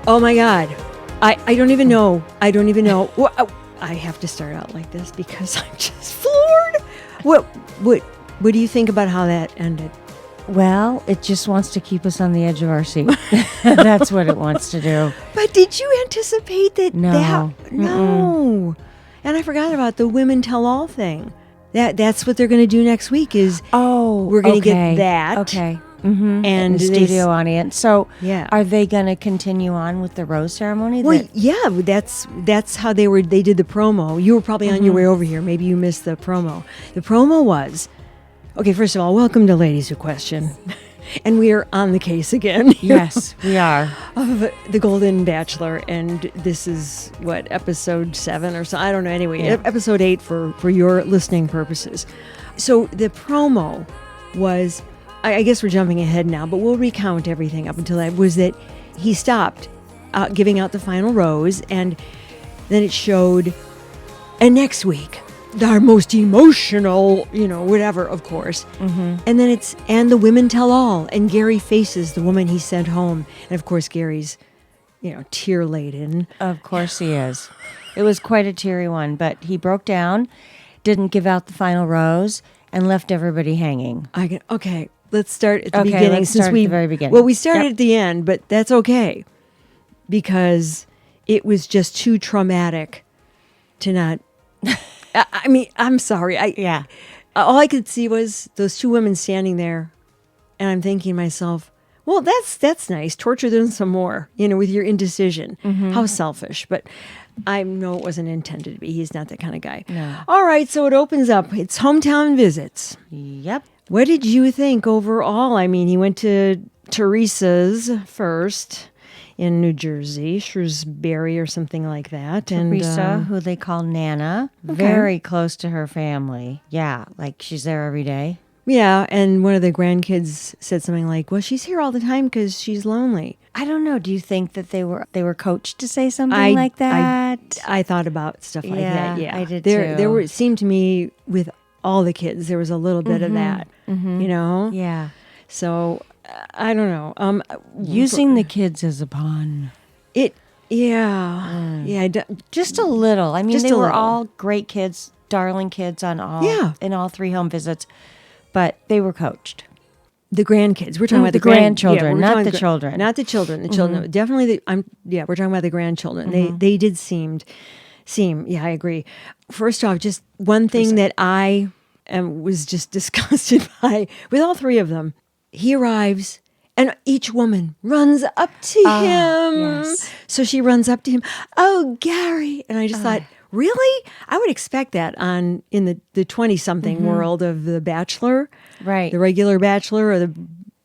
Oh my God. I don't even know. Well, I have to start out like this because I'm just floored. What do you think about how that ended? Well, it just wants to keep us on the edge of our seat. That's what it wants to do. But did you anticipate that? No. No. And I forgot about the women tell all thing. That's what they're going to do next week is we're going to get that. Okay. Mm-hmm. And the studio audience. So yeah. Are they going to continue on with the rose ceremony? Well, yeah, that's how they did the promo. You were probably on your way over here. Maybe you missed the promo. The promo was, okay, first of all, welcome to Ladies Who Question. And we are on the case again. Yes, we are. Of the Golden Bachelor. And this is, episode 7 or so? I don't know. Anyway, episode 8 for your listening purposes. So the promo was, I guess we're jumping ahead now, but we'll recount everything up until that, was that he stopped giving out the final rose, and then it showed, and next week, our most emotional, whatever, of course. Mm-hmm. And then and the women tell all, and Gary faces the woman he sent home. And of course, Gary's, tear-laden. Of course he is. It was quite a teary one, but he broke down, didn't give out the final rose, and left everybody hanging. Okay, let's start at the beginning. Let's start at the very beginning. Well, we started at the end, but that's okay. Because it was just too traumatic to not... I mean, I'm sorry. All I could see was those two women standing there, and I'm thinking to myself, well, that's nice. Torture them some more, with your indecision. Mm-hmm. How selfish. But I know it wasn't intended to be. He's not that kind of guy. No. All right, so it opens up. It's hometown visits. Yep. What did you think overall? I mean, he went to Theresa's first in New Jersey, Shrewsbury or something like that. Theresa, who they call Nana, very close to her family. Yeah, like she's there every day. Yeah, and one of the grandkids said something like, well, she's here all the time because she's lonely. I don't know. Do you think that they were coached to say something like that? I thought about stuff like that, yeah. I did too. It seemed to me with all the kids, there was a little bit of that, Yeah. So... I don't know. Using the kids as a pawn. Just a little. I mean, they were all great kids, darling kids in all 3 home visits, but they were coached. The grandkids. We're talking about the grandchildren, not the children. Not the children. The children. Definitely. We're talking about the grandchildren. They did seem. Yeah, I agree. First off, just one thing that I was just disgusted by with all 3 of them. He arrives, and each woman runs up to him. Yes. So she runs up to him. Oh, Gary. And I just thought, really? I would expect that in the 20-something world of The Bachelor. Right. The regular Bachelor or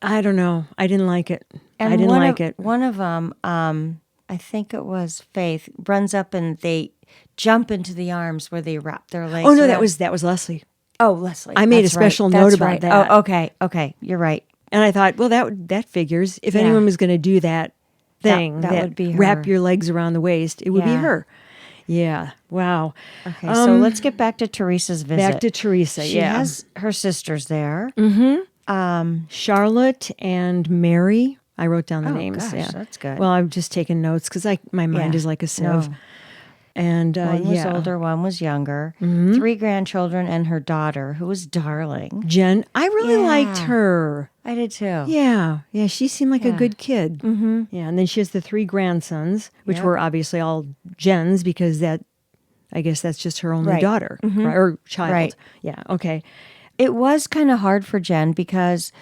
I don't know. I didn't like it. And I didn't like it. One of them, I think it was Faith, runs up and they jump into the arms where they wrap their legs. Oh, no, that was Leslie. Oh, Leslie. I made a special note about that. Oh, okay. You're right. And I thought, well, that figures. If anyone was going to do that thing, that would be her. Wrap your legs around the waist, it would be her. Yeah. Wow. Okay, so let's get back to Theresa's visit. Back to Theresa, She has her sisters there. Mm-hmm. Charlotte and Mary. I wrote down the names. Gosh, yeah, that's good. Well, I'm just taking notes because my mind is like a sieve. No. And one was older, one was younger. 3 grandchildren and her daughter, who was darling. Jen, I really liked her. I did too. Yeah, she seemed like a good kid. Mm-hmm. Yeah, and then she has the 3 grandsons, which were obviously all Jen's because I guess that's just her only daughter right? Or child. Right. Yeah. Okay. It was kind of hard for Jen because,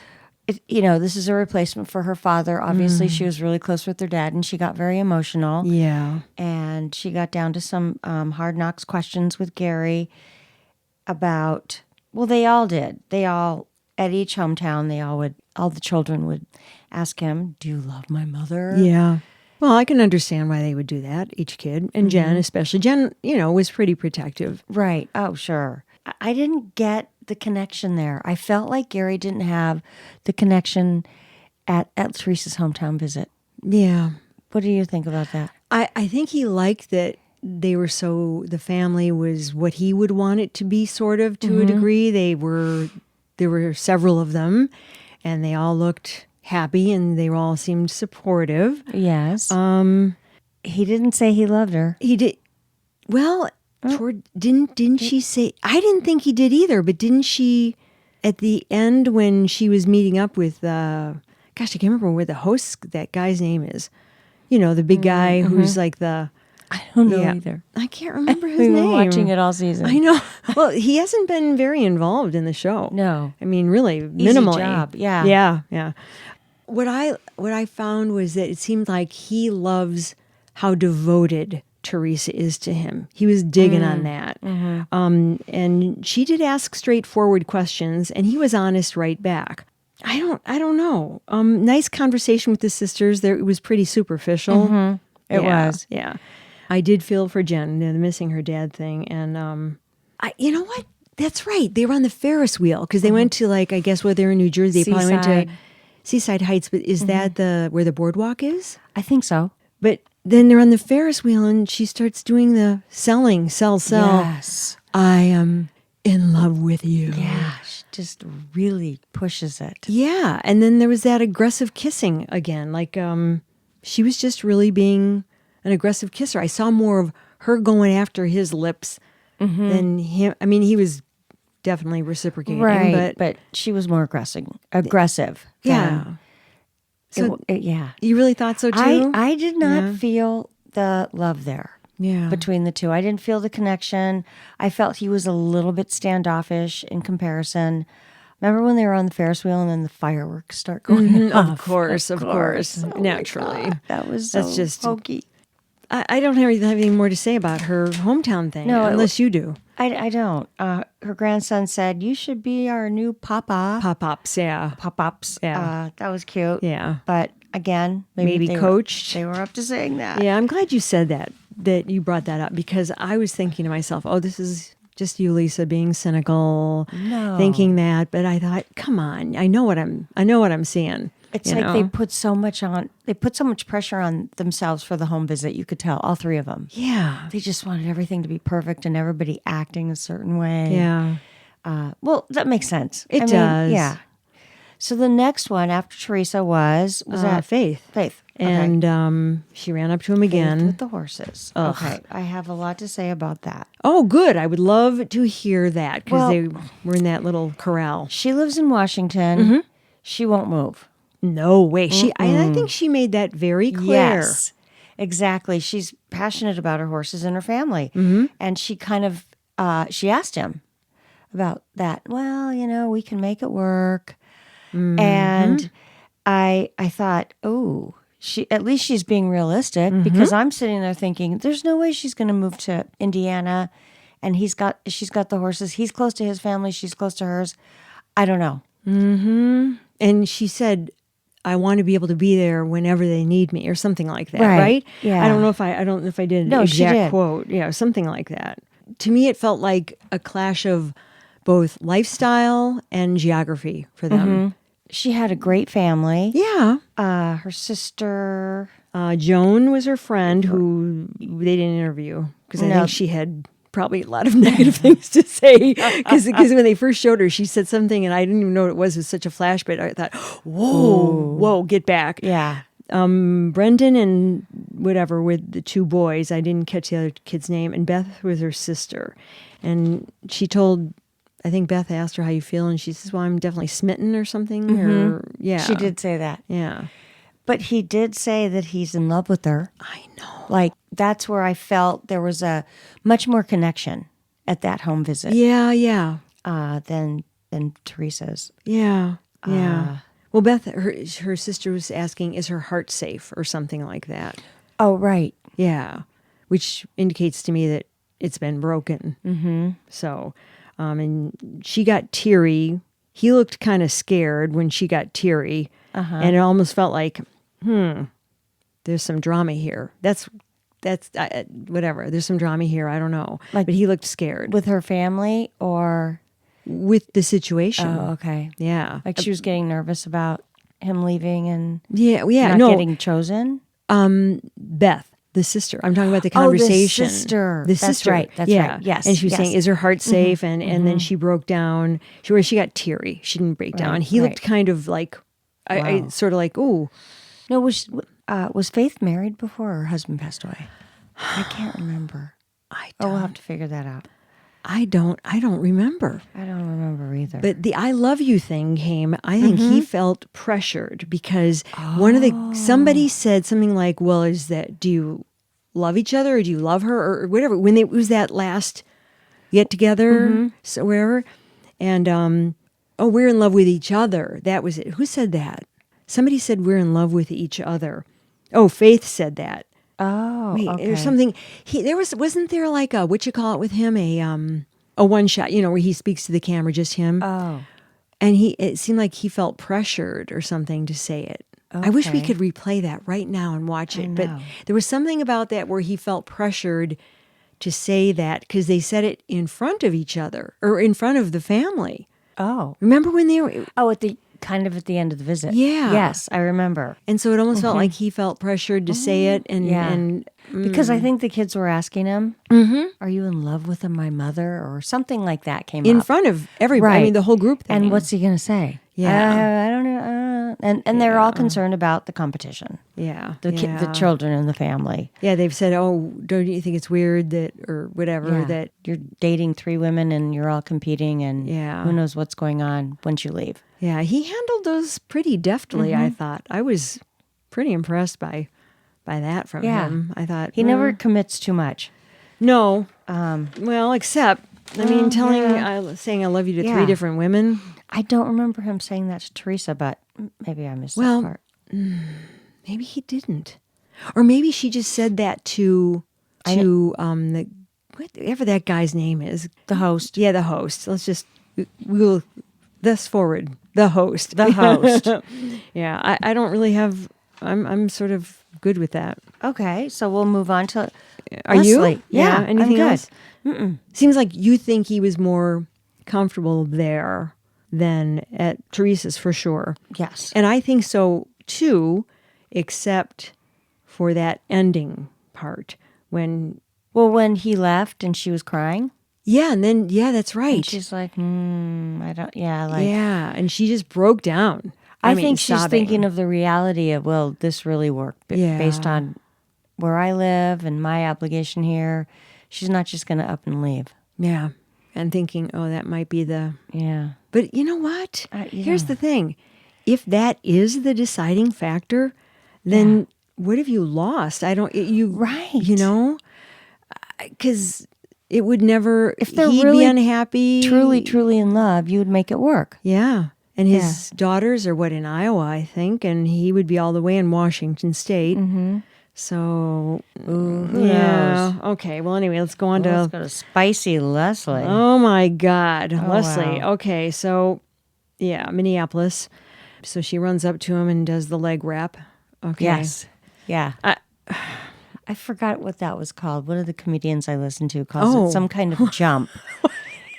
this is a replacement for her father. Obviously, she was really close with her dad, and she got very emotional. Yeah. And she got down to some hard knocks questions with Gary about, well, they all did. They all, at each hometown, all the children would ask him, do you love my mother? Yeah. Well, I can understand why they would do that, each kid. And Jen, especially. Jen, was pretty protective. Right. Oh, sure. I didn't get the connection there. I felt like Gary didn't have the connection at Theresa's hometown visit. Yeah. What do you think about that? I think he liked that they were the family was what he would want it to be, sort of, to a degree. There were several of them, and they all looked happy and they all seemed supportive. Yes. He didn't say he loved her. He did. Well, didn't she say? I didn't think he did either. But didn't she at the end when she was meeting up with? Gosh, I can't remember what the host, that guy's name is. You know, the big guy who's like the. I don't know either. I can't remember his We've name. been watching it all season. I know. Well, he hasn't been very involved in the show. No. I mean, really, Easy minimally. job. Yeah. Yeah. What I found was that it seemed like he loves how devoted Theresa is to him. He was digging on that. And she did ask straightforward questions, and he was honest right back. I don't know. Nice conversation with the sisters. There, it was pretty superficial. It was. Yeah. I did feel for Jen, the missing her dad thing. And you know what? That's right. They were on the Ferris wheel because they went to, like, I guess where they're in New Jersey. They probably went to Seaside Heights. But is that where the boardwalk is? I think so. But then they're on the Ferris wheel and she starts doing the sell. Yes. I am in love with you. Yeah. She just really pushes it. Yeah. And then there was that aggressive kissing again. Like she was just really being an aggressive kisser. I saw more of her going after his lips than him. I mean, he was definitely reciprocating. Right. But she was more aggressive. Yeah. So yeah. You really thought so too? I did not feel the love there. Yeah. Between the two. I didn't feel the connection. I felt he was a little bit standoffish in comparison. Remember when they were on the Ferris wheel and then the fireworks start going off? Of course. Oh, naturally. That's just hokey. I don't have anything more to say about her hometown thing, unless you do. I don't. Her grandson said, "You should be our new papa." Pop-ups, yeah. Pop-ups. Yeah. That was cute. Yeah. But again, maybe coached. They were up to saying that. Yeah, I'm glad you said that you brought that up, because I was thinking to myself, oh, this is just you, Lisë, being cynical, thinking that. But I thought, come on, I know what I'm seeing. It's like they put so much pressure on themselves for the home visit. You could tell, all three of them. Yeah. They just wanted everything to be perfect and everybody acting a certain way. Yeah. Well, that makes sense. It does. Yeah. So the next one after Theresa was that Faith. Faith. And she ran up to him again. Faith with the horses. Ugh. Okay. I have a lot to say about that. Oh, good. I would love to hear that, because they were in that little corral. She lives in Washington. She won't move. No way. I think she made that very clear. Yes, exactly. She's passionate about her horses and her family. And she kind of, she asked him about that. Well, we can make it work. And I thought, oh, at least she's being realistic, because I'm sitting there thinking, there's no way she's going to move to Indiana, and she's got the horses. He's close to his family. She's close to hers. I don't know. And she said, I want to be able to be there whenever they need me, or something like that, right? Yeah. I don't know if I did an exact quote. Yeah, something like that. To me, it felt like a clash of both lifestyle and geography for them. She had a great family. Yeah. Her sister... Joan was her friend, who they didn't interview, because I think she had probably a lot of negative things to say, because when they first showed her, she said something and I didn't even know what it was. It was such a flash, but I thought, whoa, get back. Yeah. Brendan and whatever with the two boys, I didn't catch the other kid's name, and Beth was her sister. And I think Beth asked her how you feel, and she says, well, I'm definitely smitten or something. Or She did say that. Yeah. But he did say that he's in love with her. I know. Like, that's where I felt there was a much more connection at that home visit. Yeah. Than Theresa's. Yeah. Well, Beth, her sister was asking, is her heart safe, or something like that. Oh, right. Yeah. Which indicates to me that it's been broken. So, and she got teary. He looked kind of scared when she got teary. And it almost felt like, there's some drama here. That's whatever. There's some drama here. I don't know. But he looked scared. With her family or? With the situation. Oh, okay. Yeah. Like she was getting nervous about him leaving and not getting chosen? Beth, the sister. I'm talking about the conversation. The sister. The sister. That's right. Yes. And she was saying, is her heart safe? And then she broke down. She got teary. She didn't break down. He looked kind of like, I sort of like, ooh. No, was Faith married before her husband passed away? I can't remember. We'll have to figure that out. I don't remember. I don't remember either. But the I love you thing came, I think he felt pressured because somebody said something like, well, do you love each other or do you love her or whatever? When it was that last get together, so wherever. And, we're in love with each other. That was it. Who said that? Somebody said we're in love with each other. Oh, Faith said that. Oh, wait, okay. there's something. Wasn't there like a what you call it with him a one shot? You know, where he speaks to the camera, just him. Oh, and it seemed like he felt pressured or something to say it. okay. I wish we could replay that right now and watch it. But there was something about that where he felt pressured to say that because they said it in front of each other or in front of the family. Oh, Remember when they were? oh, at the end of the visit. Yeah. Yes, I remember. And so it almost felt like he felt pressured to say it, and Because I think the kids were asking him, "Are you in love with my mother?" or something like that came in up. front of everybody. Right. I mean, the whole group. And what's he going to say? Yeah. I don't know. And they're all concerned about the competition. Yeah, The children in the family. Yeah, they've said, "Oh, don't you think it's weird that, or whatever, that you're dating 3 women and you're all competing, and Yeah. who knows what's going on once you leave." Yeah, he handled those pretty deftly. I thought I was pretty impressed by that from him. I thought He never commits too much. No, well, except saying I love you to 3 different women. I don't remember him saying that to Theresa, but maybe I missed that part. Maybe he didn't, or maybe she just said that to whatever that guy's name is, The host. Yeah, the host. We'll thus forward the host. The host. Yeah, I don't really have. I'm sort of good with that. Okay, so we'll move on to Are Leslie. you? Yeah, Anything I'm else? Seems like you think he was more comfortable there than at Theresa's for sure. Yes. And I think so too, except for that ending part when he left and she was crying. Yeah, and then that's right. And she's like, I don't. Yeah, and she just broke down. I mean, think she's sobbing. thinking of the reality of, well, this really worked based on where I live and my obligation here. She's not just going to up and leave. Yeah, and thinking, oh, that might be the But you know what? Here's the thing: if that is the deciding factor, then what have you lost? Right? You know, because it would never. If they're he'd really be unhappy, truly in love, you would make it work. Yeah. And his daughters are in Iowa, I think, and he would be all the way in Washington State. Mm-hmm. So, who knows? Okay. Well, anyway, let's go on Let's go to spicy Leslie. Oh my God, Leslie. Wow. Okay, so Minneapolis. So she runs up to him and does the leg wrap. Okay. Yes. Yeah. I forgot what that was called. One of the comedians I listened to calls it some kind of jump.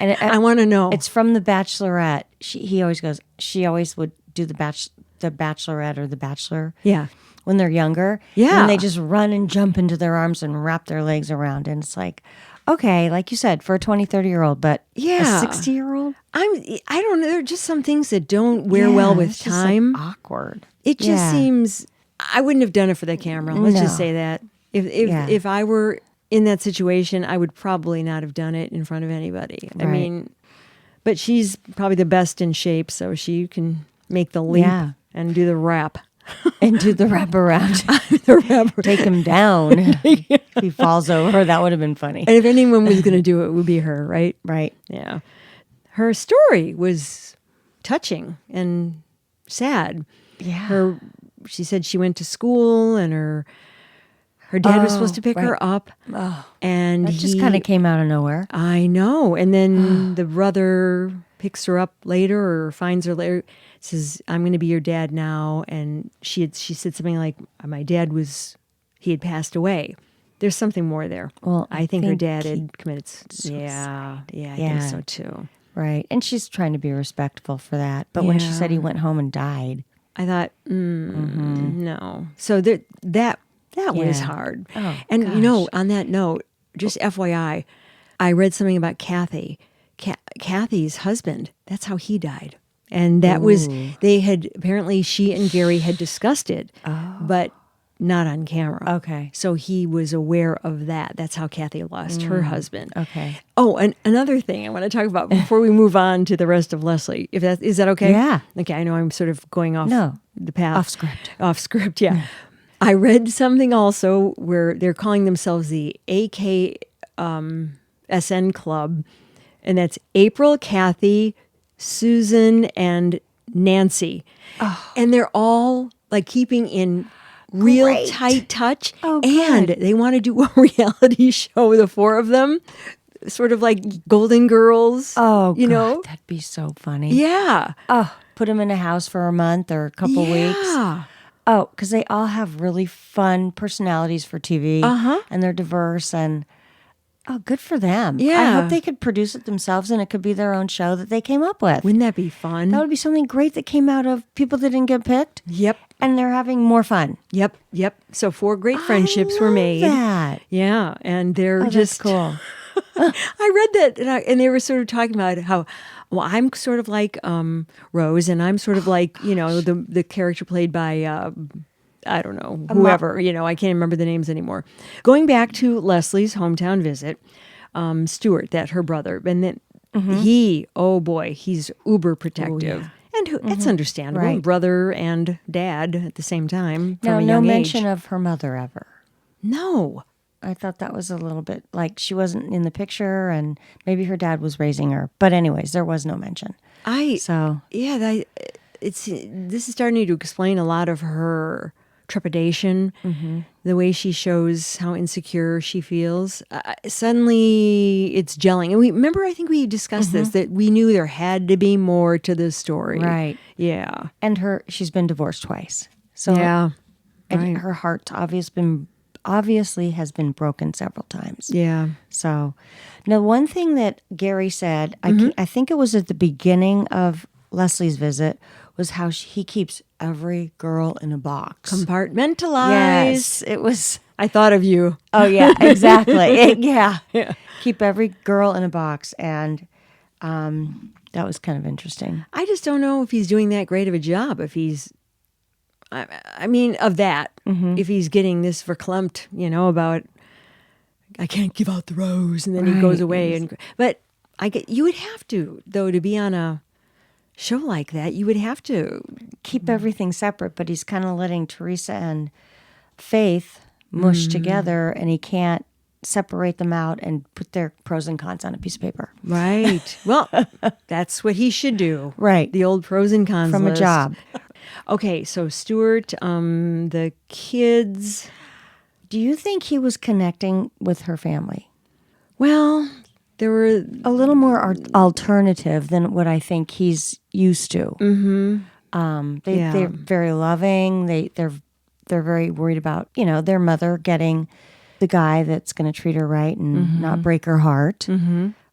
And I want to know. It's from The Bachelorette. She always would do the Bachelorette or The Bachelor. Yeah. When they're younger. Yeah. And they just run and jump into their arms and wrap their legs around. And it's like, okay, like you said, for a 20, 30-year-old, but a 60-year-old? I don't know. There are just some things that don't wear well with it's just, time. like, awkward. It just seems, I wouldn't have done it for the camera. Let's just say that. If I were in that situation, I would probably not have done it in front of anybody. Right. I mean, but she's probably the best in shape, so she can make the leap and do the wrap. And do the wrap around. Take him down. If he falls over, that would have been funny. And if anyone was going to do it, it would be her, right? Right. Yeah. Her story was touching and sad. Yeah. She said she went to school and her dad was supposed to pick her up. Oh. And That just kind of came out of nowhere. I know. And then the brother picks her up later or finds her later, says, I'm going to be your dad now. And she said something like, my dad he had passed away. There's something more there. Well, I think her dad had committed suicide. I think so too. Right. And she's trying to be respectful for that. But when she said he went home and died, I thought, no. So that was hard. Oh, and gosh. on that note, just FYI, I read something about Kathy. Kathy's husband, that's how he died. And that was, they had, apparently she and Gary had discussed it, but not on camera. Okay. So he was aware of that. That's how Kathy lost her husband. Okay. Oh, and another thing I want to talk about before we move on to the rest of Leslie. Is that okay? Yeah. Okay, I know I'm sort of going off the path. Off script. Off script, yeah. I read something also where they're calling themselves the AKSN Club, and that's April, Kathy, Susan, and Nancy. Oh. And they're all like keeping in real tight touch. Oh, and they want to do a reality show, the four of them, sort of like Golden Girls. Oh, you know? That'd be so funny. Yeah. Oh, put them in a house for a month or a couple weeks. Oh, because they all have really fun personalities for TV. And they're diverse and... Oh, good for them. Yeah. I hope they could produce it themselves and it could be their own show that they came up with. Wouldn't that be fun? That would be something great that came out of people that didn't get picked. Yep. And they're having more fun. Yep. So 4 great friendships were made. That. Yeah. And they're just... That's cool. I read that and they were sort of talking about how, well, I'm sort of like Rose and I'm sort of like, you know, the character played by... I don't know, whoever, you know, I can't remember the names anymore. Going back to Leslie's hometown visit, Stuart, her brother, and then he, oh boy, he's uber protective. And it's understandable, Right. brother and dad at the same time from a No young mention age. of her mother ever. No. I thought that was a little bit like she wasn't in the picture and maybe her dad was raising her. But anyways, there was no mention. This is starting to explain a lot of her trepidation, the way she shows how insecure she feels. Suddenly it's gelling. And I think we discussed this, that we knew there had to be more to this story. Right. Yeah. And she's been divorced twice. So yeah. And her heart obviously has been broken several times. Yeah. So now one thing that Gary said, I think it was at the beginning of Leslie's visit, was how he keeps every girl in a box. Compartmentalized. Yes, it was. I thought of you. Oh, yeah, exactly. Yeah. Keep every girl in a box. And that was kind of interesting. I just don't know if he's doing that great of a job. If he's, if he's getting this verklempt, you know, about, I can't give out the rose. And then he goes away. But you would have to, though, to be on a show like that, you would have to keep everything separate, but he's kind of letting Theresa and Faith mush together, and he can't separate them out and put their pros and cons on a piece of paper. Right. Well, that's what he should do. Right. The old pros and cons from list. A job. Okay, so Stuart, the kids. Do you think he was connecting with her family? Well, there were a little more alternative than what I think he's used to. They're very loving. They're very worried about, you know, their mother getting the guy that's going to treat her right and not break her heart.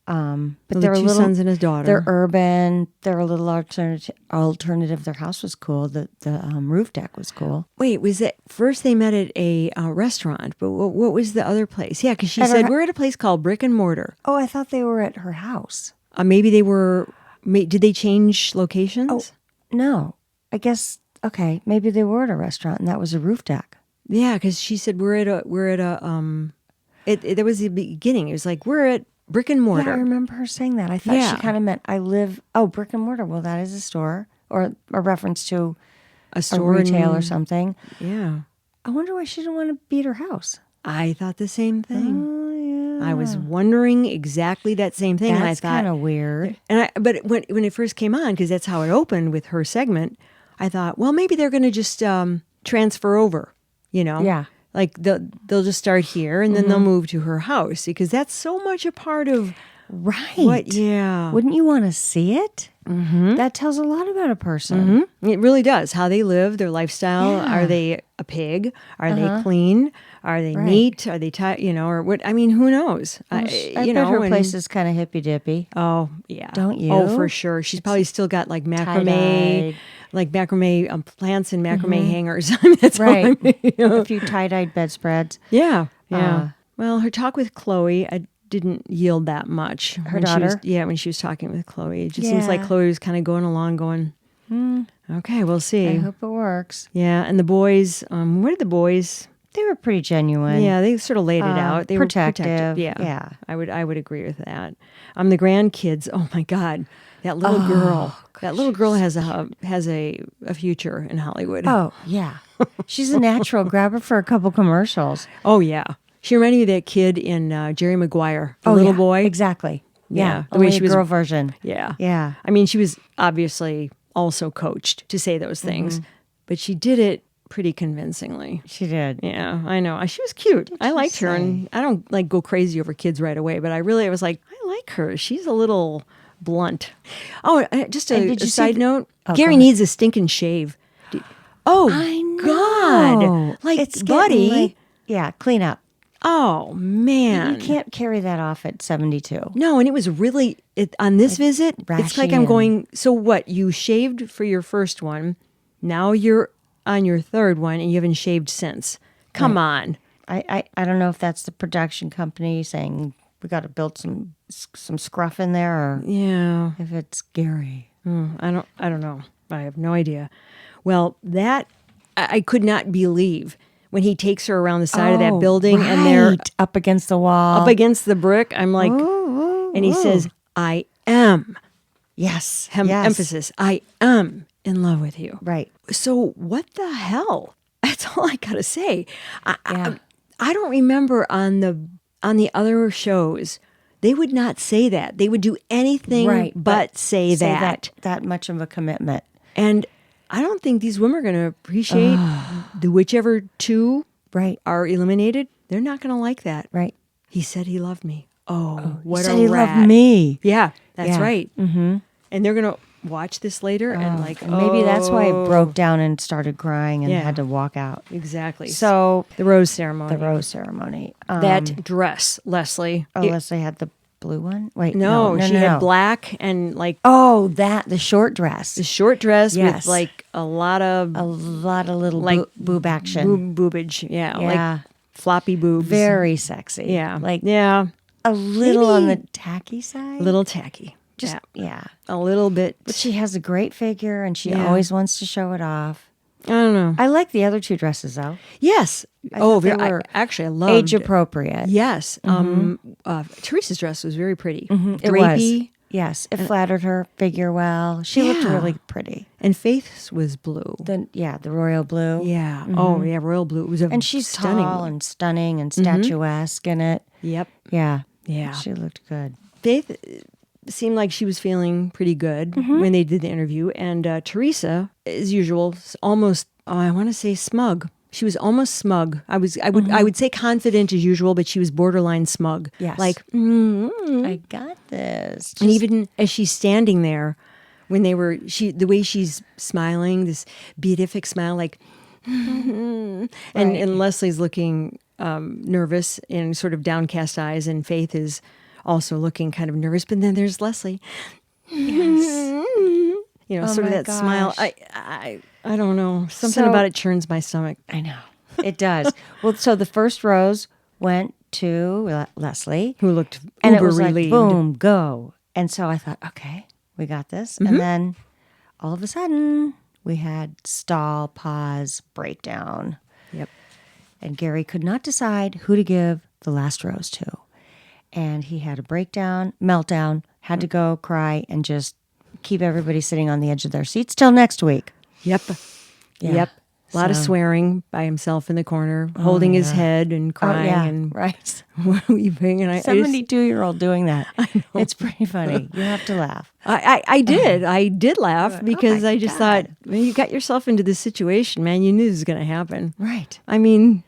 But they're 2 sons and his daughter. They're urban. They're a little alternative. Their house was cool. The roof deck was cool. Wait, was it first they met at a restaurant? But what was the other place? Yeah, because she said we're at a place called Brick and Mortar. Oh, I thought they were at her house. Maybe they were. Did they change locations? Oh, no. I guess maybe they were at a restaurant and that was a roof deck. Yeah, because she said we're at a. That was the beginning. It was like we're at Brick and Mortar. Yeah, I remember her saying that. I thought she kind of meant Brick and Mortar. Well, that is a store or a reference to a store, retail or something. Yeah. I wonder why she didn't want to be at her house. I thought the same thing. Oh, yeah. I was wondering exactly that same thing. That's kind of weird. But when it first came on, because that's how it opened with her segment, I thought, well, maybe they're going to just transfer over, you know? Yeah. Like they'll just start here and then they'll move to her house because that's so much a part of right. Yeah. Wouldn't you want to see it? That tells a lot about a person. It really does. How they live, their lifestyle. Yeah. Are they a pig? Are they clean? Are they neat? Are they or what? I mean, who knows? Well, I bet her place is kind of hippy dippy. Oh yeah. Don't you? Oh, for sure. She's probably still got like macrame. Like macrame plants and macrame hangers. I mean, that's right. All I mean, you know. A few tie-dyed bedspreads. Yeah. Well, her talk with Chloe, I didn't yield that much. Her daughter? When she was talking with Chloe. It just seems like Chloe was kind of going along going, Okay, we'll see. I hope it works. Yeah, and the boys, what did the boys... They were pretty genuine. Yeah, they sort of laid it out. They protective. were protective. Yeah. Yeah. I would agree with that. The grandkids, oh my God. That little girl. Gosh, That little girl has a future in Hollywood. Oh, yeah. She's a natural. Grab her for a couple commercials. Oh yeah. She reminded me of that kid in Jerry Maguire, the little boy. Exactly. Yeah. The way Only she a was girl version. Yeah. Yeah. I mean, she was obviously also coached to say those things, but she did it pretty convincingly. She did. Yeah, I know. She was cute. I liked her, and I don't like go crazy over kids right away, but I was like, I like her. She's a little blunt. Oh, just a side note. Gary needs a stinking shave. Oh, I know. God. Like, it's buddy. Clean up. Oh, man. You can't carry that off at 72. No, and it was really, on this visit, it's like I'm going, so what? You shaved for your first one. Now you're on your third one, and you haven't shaved since. Come on. I don't know if that's the production company saying we got to build some scruff in there, or if it's Gary. I don't know. I have no idea. Well, that I could not believe when he takes her around the side of that building, and they're up against the wall, up against the brick. I'm like, and he says, "I am." Yes. Emphasis. I am in love with you. Right. So what the hell? That's all I gotta say. I don't remember on the other shows they would not say that. They would do anything but say that. That much of a commitment. And I don't think these women are going to appreciate the whichever two are eliminated. They're not going to like that. Right. He said he loved me. Oh, what he a said he rat. loved me. Yeah, that's right. Mm-hmm. And they're going to watch this later and maybe that's why he broke down and started crying and had to walk out. Exactly. So the rose ceremony. That dress, Leslie. Leslie had the blue one. Wait, no, she had black and like the short dress. The short dress with like a lot of little like boob action, boobage. Yeah, like floppy boobs. Very sexy. Yeah, like a little on the tacky side. A little tacky. Just a little bit. But she has a great figure, and she always wants to show it off. I don't know. I like the other two dresses, though. Yes. I loved age appropriate. Yes. Theresa's dress was very pretty. Mm-hmm. Drapey. It was. Yes, it flattered her figure well. She looked really pretty. And Faith's was blue. The royal blue. Yeah. Mm-hmm. Oh, yeah, royal blue. It was and she's stunning. Tall and stunning and statuesque in it. Yep. Yeah. Yeah. She looked good. Faith seemed like she was feeling pretty good when they did the interview. And Theresa, as usual, almost, I want to say smug. She was almost smug. I would say confident as usual, but she was borderline smug. Yes. Like, I got this. And even as she's standing there, when the way she's smiling, this beatific smile, like, and Leslie's looking nervous and sort of downcast eyes, and Faith is also looking kind of nervous, but then there's Leslie. Yes. Sort of that smile. I don't know. Something about it churns my stomach. I know. It does. Well, so the first rose went to Leslie. Who looked and uber it was relieved. Like, boom, go. And so I thought, okay, we got this. And then all of a sudden, we had stall, pause, breakdown. Yep. And Gary could not decide who to give the last rose to. And he had a meltdown, had to go cry and just keep everybody sitting on the edge of their seats till next week. Yep. Yeah. Yep. A lot of swearing by himself in the corner, holding his head and crying. And right. weeping. And 72-year-old doing that. I know. It's pretty funny. You have to laugh. I did. I did laugh because I just thought, man, you got yourself into this situation, man. You knew this was going to happen. Right. I mean.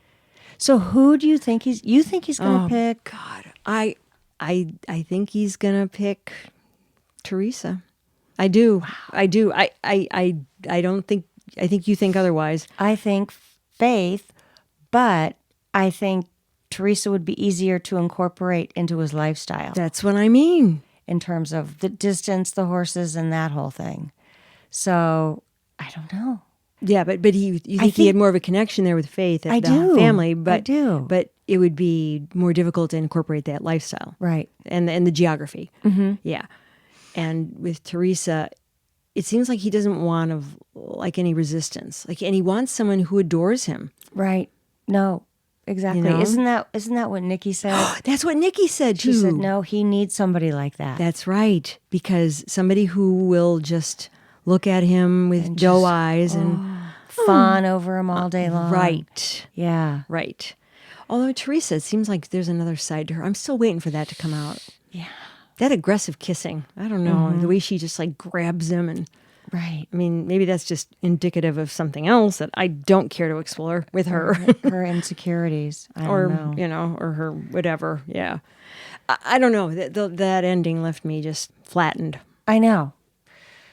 So who do you think he's going to pick? God, I think he's going to pick Theresa. I do. Wow. I do. I don't think. I think you think otherwise. I think Faith, but I think Theresa would be easier to incorporate into his lifestyle. That's what I mean. In terms of the distance, the horses, and that whole thing. So I don't know. Yeah, but you think he had more of a connection there with Faith at the family, but I do. But it would be more difficult to incorporate that lifestyle, right? And the geography. Mm-hmm. Yeah. And with Theresa, it seems like he doesn't want any resistance. And he wants someone who adores him. Right. No, exactly. You know? Isn't that what Nikki said? That's what Nikki said too. She said, no, he needs somebody like that. That's right. Because somebody who will just look at him with doe eyes and fawn over him all day long. Right. Yeah. Right. Although Theresa, it seems like there's another side to her. I'm still waiting for that to come out. Yeah. That aggressive kissing. I don't know. The way she just grabs him and... Right. I mean, maybe that's just indicative of something else that I don't care to explore with her. Her insecurities. I don't know. Or her whatever. Yeah. I don't know. That ending left me just flattened. I know.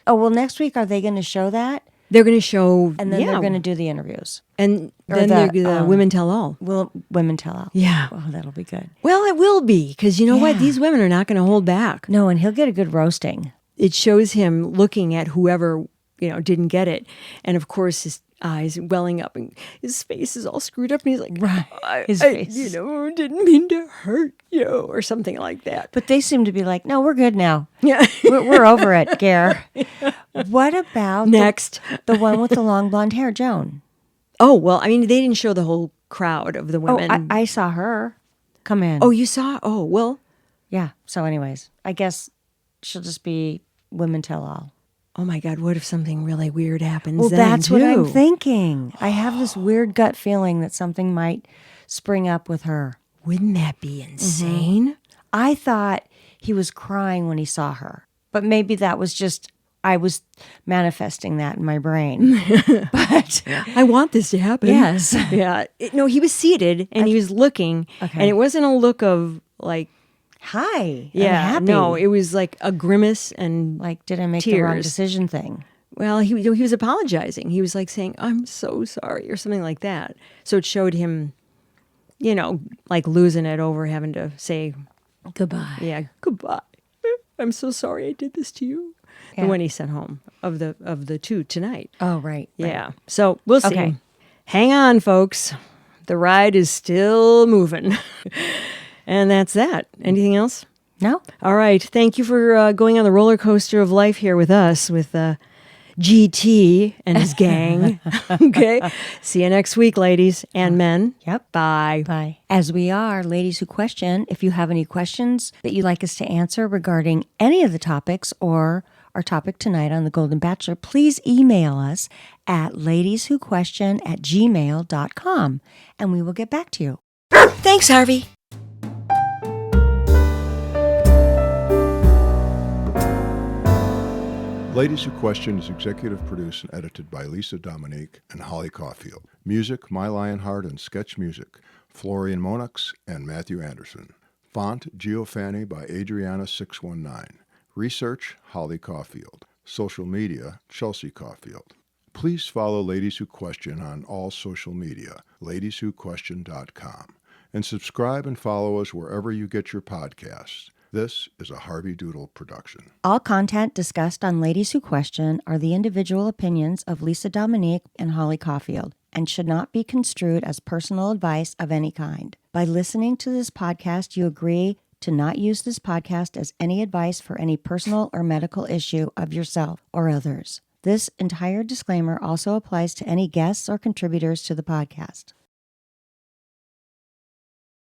Oh, well, next week, are they going to show that? They're going to show... And then they're going to do the interviews. And then the Women Tell All. Women Tell All. Yeah. Oh, that'll be good. Well, it will be, because you know what? These women are not going to hold back. No, and he'll get a good roasting. It shows him looking at whoever, didn't get it. And of course, his eyes welling up and his face is all screwed up. And he's like, right. His I face. didn't mean to hurt you or something like that. But they seem to be like, no, we're good now. Yeah. we're over it, Gare. What about next? The one with the long blonde hair, Joan? Oh, well, I mean, they didn't show the whole crowd of the women. Oh, I saw her come in. Oh, you saw? Oh, well. Yeah. So anyways, I guess she'll just be Women Tell All. Oh my God, what if something really weird happens well, then, that's too? what I'm thinking. I have this weird gut feeling that something might spring up with her. Wouldn't that be insane? I thought he was crying when he saw her, but maybe that was just, I was manifesting that in my brain. But I want this to happen. Yes. Yeah. No, he was seated and he was looking, and it wasn't a look of hi. Yeah, I'm happy. no, it was like a grimace and did I make tears. the wrong decision thing? Well, he was apologizing. He was saying, "I'm so sorry," or something like that. So it showed him, losing it over having to say goodbye. Yeah, goodbye. I'm so sorry I did this to you. Yeah. The one he sent home of the two tonight. Oh, right. Yeah. So we'll see. Okay. Hang on, folks. The ride is still moving. And that's that. Anything else? No. All right. Thank you for going on the roller coaster of life here with us, with GT and his gang. Okay. See you next week, ladies and men. Yep. Bye. Bye. As we are Ladies Who Question, if you have any questions that you'd like us to answer regarding any of the topics or our topic tonight on The Golden Bachelor, please email us at ladieswhoquestion@gmail.com and we will get back to you. Thanks, Harvey. Ladies Who Question is executive produced and edited by Lisë, Dominique, and Holli Caulfield. Music, My Lionheart and Sketch Music, Florian Monux and Matthew Anderson. Font, Geofani by Adriana619. Research, Holli Caulfield. Social media, Chelsea Caulfield. Please follow Ladies Who Question on all social media, ladieswhoquestion.com. And subscribe and follow us wherever you get your podcasts. This is a Harvey Doodle production. All content discussed on Ladies Who Question are the individual opinions of Lisë, Dominique, and Holli Caulfield and should not be construed as personal advice of any kind. By listening to this podcast, you agree to not use this podcast as any advice for any personal or medical issue of yourself or others. This entire disclaimer also applies to any guests or contributors to the podcast.